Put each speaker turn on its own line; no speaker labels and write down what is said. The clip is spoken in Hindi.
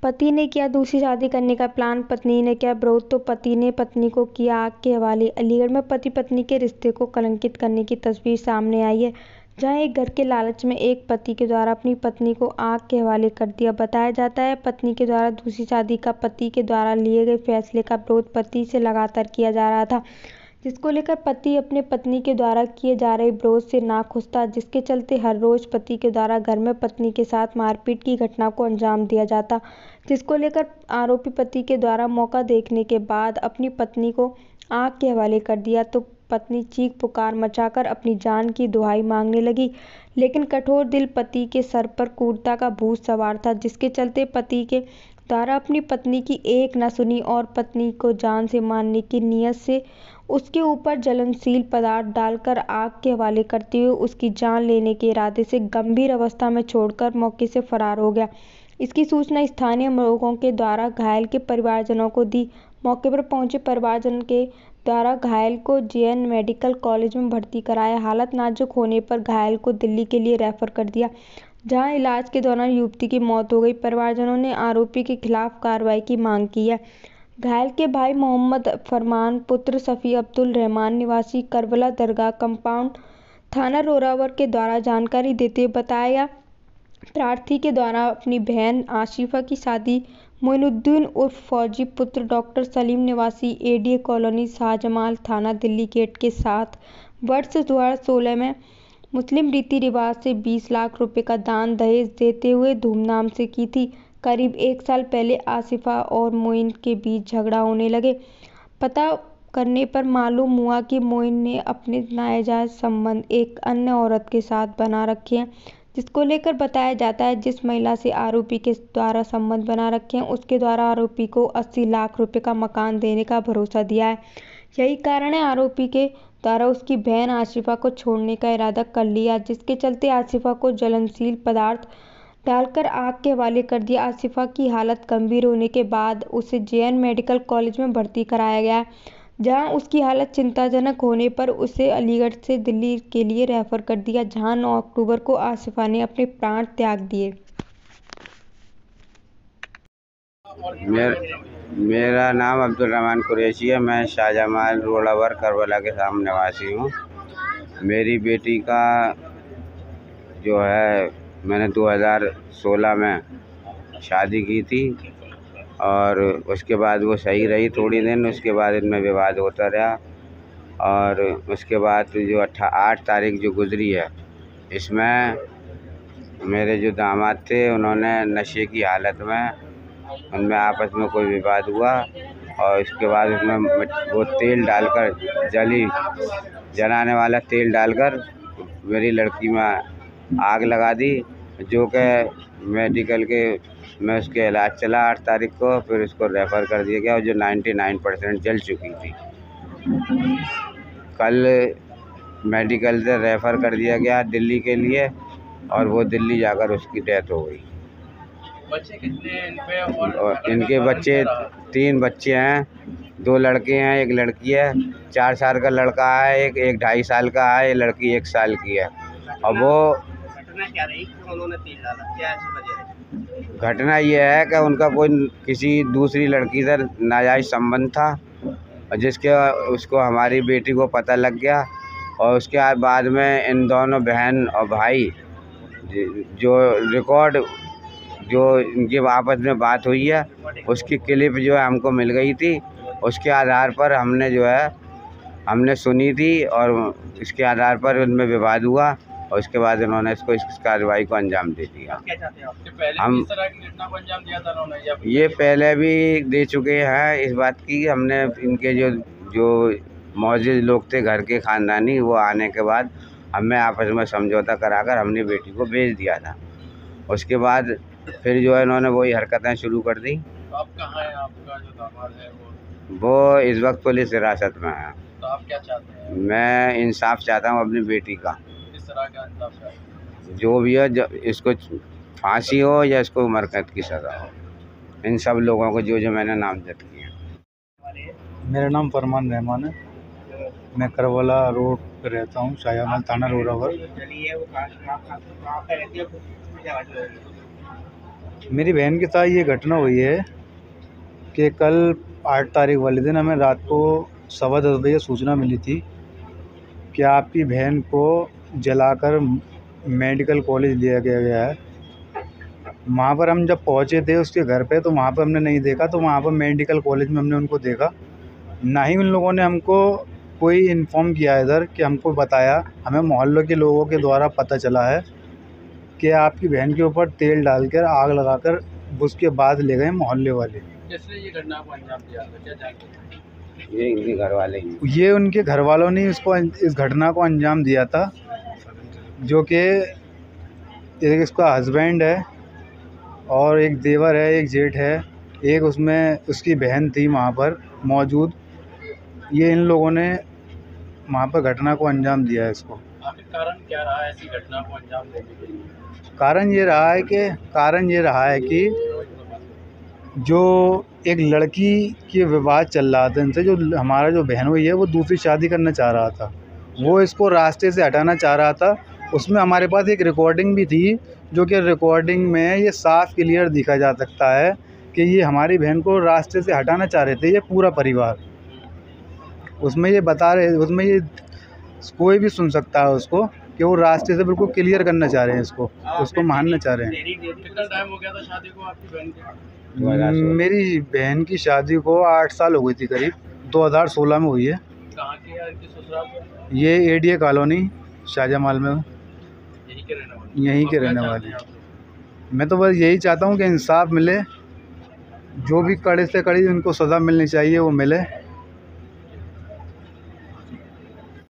पति ने किया दूसरी शादी करने का प्लान, पत्नी ने किया विरोध तो पति ने पत्नी को किया आग के हवाले। अलीगढ़ में पति पत्नी के रिश्ते को कलंकित करने की तस्वीर सामने आई है, जहां एक घर के लालच में एक पति के द्वारा अपनी पत्नी को आग के हवाले कर दिया। बताया जाता है पत्नी के द्वारा दूसरी शादी का पति के द्वारा लिए गए फैसले का विरोध पति से लगातार किया जा रहा था, जिसको लेकर पति अपने पत्नी के द्वारा किए जा रहे विरोध से नाखुश था, जिसके चलते हर रोज पति के द्वारा घर में पत्नी के साथ मारपीट की घटना को अंजाम दिया जाता, जिसको लेकर आरोपी पति के द्वारा मौका देखने के बाद अपनी पत्नी को आग के हवाले कर दिया तो पत्नी चीख पुकार मचाकर अपनी जान की दुहाई मांगने लगी, लेकिन कठोर दिल पति के सर पर क्रूरता का भूत सवार था, जिसके चलते पति के द्वारा अपनी पत्नी की एक न सुनी और पत्नी को जान से मारने की नीयत से उसके ऊपर ज्वलनशील पदार्थ डालकर आग के हवाले करते हुए उसकी जान लेने के इरादे से गंभीर अवस्था में छोड़कर मौके से फरार हो गया। इसकी सूचना स्थानीय लोगों के द्वारा घायल के परिवारजनों को दी। मौके पर पहुंचे परिवारजन के द्वारा घायल को जेएन मेडिकल कॉलेज में भर्ती कराया। हालत नाजुक होने पर घायल को दिल्ली के लिए रेफर कर दिया, जहां इलाज के दौरान युवती की मौत हो गई। परिवारजनों ने आरोपी के खिलाफ कार्रवाई की मांग की है। घायल के भाई मोहम्मद फरमान पुत्र सफ़ी अब्दुल रहमान निवासी करबला दरगाह कंपाउंड थाना रोरावर के द्वारा जानकारी देते हुए बताया, प्रार्थी के द्वारा अपनी बहन आशिफा की शादी मोइनुद्दीन उर्फ फौजी पुत्र डॉक्टर सलीम निवासी एडीए कॉलोनी शाहजमाल थाना दिल्ली गेट के साथ वर्ष 2016 में मुस्लिम रीति रिवाज से 20 लाख रुपए का दान दहेज देते हुए धूमधाम से की थी। करीब 1 साल पहले आसिफा और मोइन के बीच झगड़ा होने लगे। पता करने पर मालूम हुआ कि मोइन ने अपने नाजायज संबंध एक अन्य औरत के साथ बना रखे हैं, जिसको लेकर बताया जाता है जिस महिला से आरोपी के द्वारा संबंध बना रखे हैं उसके द्वारा आरोपी को 80 लाख रुपए का मकान देने का भरोसा दिया है। यही कारण है आरोपी के द्वारा उसकी बहन आसिफा को छोड़ने का इरादा कर लिया, जिसके चलते आसिफा को ज्वलनशील पदार्थ डालकर आग के हवाले कर दिया। आसिफा की हालत गंभीर होने के बाद उसे जेएन मेडिकल कॉलेज में भर्ती कराया गया, जहां उसकी हालत चिंताजनक होने पर उसे अलीगढ़ से दिल्ली के लिए रेफर कर दिया, जहां 9 अक्टूबर को आसिफा ने अपने प्राण त्याग दिए।
मेरा नाम अब्दुल रहमान कुरैशी है। मैं शाहजमाल रोडावर करबला के सामने निवासी हूँ। मेरी बेटी का जो है मैंने 2016 में शादी की थी और उसके बाद वो सही रही थोड़ी दिन, उसके बाद इनमें विवाद होता रहा और उसके बाद जो 8 तारीख जो गुजरी है इसमें मेरे जो दामाद थे उन्होंने नशे की हालत में उनमें आपस में कोई विवाद हुआ और इसके बाद उसमें वो तेल डालकर जलाने वाला तेल डालकर मेरी लड़की में आग लगा दी, जो कि मेडिकल के में उसके इलाज चला 8 तारीख को, फिर उसको रेफ़र कर दिया गया और जो 99% जल चुकी थी। कल मेडिकल से रेफ़र कर दिया गया दिल्ली के लिए और वो दिल्ली जाकर उसकी डेथ हो गई।
बच्चे कितने हैं इनपे? और
इनके बच्चे 3 बच्चे हैं, 2 लड़के हैं, 1 लड़की है। 4 साल का लड़का है, एक 2.5 साल का है, लड़की 1 साल की है। और वो
घटना क्या रही, क्यों उन्होंने तेल डाला, क्या ऐसी वजह है?
घटना ये है कि उनका कोई किसी दूसरी लड़की से नाजायज संबंध था और जिसके उसको हमारी बेटी को पता लग गया और उसके बाद में इन दोनों बहन और भाई जो रिकॉर्ड जो इनके आपस में बात हुई है उसकी क्लिप जो है हमको मिल गई थी, उसके आधार पर हमने सुनी थी और इसके आधार पर उनमें विवाद हुआ और उसके बाद उन्होंने इसको इस कार्रवाई को अंजाम दे दिया।
क्या चाहते हैं आप? हम इस तरह की घटना को अंजाम दिया था उन्होंने?
ये पहले भी दे चुके हैं। इस बात की हमने इनके जो मौजूद लोग थे घर के ख़ानदानी, वो आने के बाद हमें आपस में समझौता कराकर हमने बेटी को भेज दिया था। उसके बाद फिर जो है इन्होंने वही हरकतें शुरू कर दी।
तो आप कहाँ हैं? आपका जो दामाद है
वो इस वक्त पुलिस हिरासत में है।
तो आप क्या चाहते हैं?
मैं इंसाफ चाहता हूँ अपनी बेटी का।
किस तरह का इंसाफ चाहते हैं?
जो भी है, इसको फांसी हो या इसको उम्र कैद की सज़ा हो, इन सब लोगों को जो मैंने नामजद किया।
मेरा नाम फरमान रहमान है। मैं करबला रोड पे रहता हूँ, शाहजमाल थाना रोडावर। मेरी बहन के साथ ये घटना हुई है कि कल 8 तारीख वाले दिन हमें रात को 10:15 बजे सूचना मिली थी कि आपकी बहन को जलाकर मेडिकल कॉलेज लिया गया है। वहाँ पर हम जब पहुँचे थे उसके घर पे, तो वहाँ पर हमने नहीं देखा, तो वहाँ पर मेडिकल कॉलेज में हमने उनको देखा। ना ही उन लोगों ने हमको कोई इन्फॉर्म किया इधर कि हमको बताया। हमें मोहल्लों के लोगों के द्वारा पता चला है कि आपकी बहन के ऊपर तेल डालकर आग लगाकर उसके बाद ले गए मोहल्ले वाले।
किसने ये घटना को अंजाम दिया था, क्या जानते हैं?
ये इनके घर वाले ही।
ये उनके घर वालों ने इस घटना को अंजाम दिया था, जो कि एक इसका हस्बैंड है और एक देवर है, एक जेठ है, एक उसमें उसकी बहन थी वहाँ पर मौजूद। ये इन लोगों ने वहाँ पर घटना को अंजाम दिया है इसको।
आखिर कारण क्या रहा है ऐसी घटना को अंजाम देने के लिए?
कारण ये रहा है कि जो एक लड़की के विवाद चल रहा था इनसे, जो हमारा जो बहन हुई है वो दूसरी शादी करना चाह रहा था, वो इसको रास्ते से हटाना चाह रहा था। उसमें हमारे पास एक रिकॉर्डिंग भी थी, जो कि रिकॉर्डिंग में ये साफ क्लियर दिखा जा सकता है कि ये हमारी बहन को रास्ते से हटाना चाह रहे थे, ये पूरा परिवार। उसमें ये बता रहे, उसमें ये कोई भी सुन सकता है उसको कि वो रास्ते से बिल्कुल क्लियर करना चाह रहे हैं उसको मारना चाह रहे हैं।
कितना टाइम हो गया था शादी को आपकी बहन के?
2016।
मेरी बहन की शादी को 8 साल हो गई थी करीब, 2016 में हुई है।
कहाँ की है इनकी ससुराल?
ये एडीए कॉलोनी शाहजमाल में,
यहीं के रहने वाले?
यहीं के रहने वाले हैं। मैं तो बस यही चाहता हूँ कि इंसाफ मिले, जो भी कड़े से कड़ी उनको सज़ा मिलनी चाहिए वो मिले।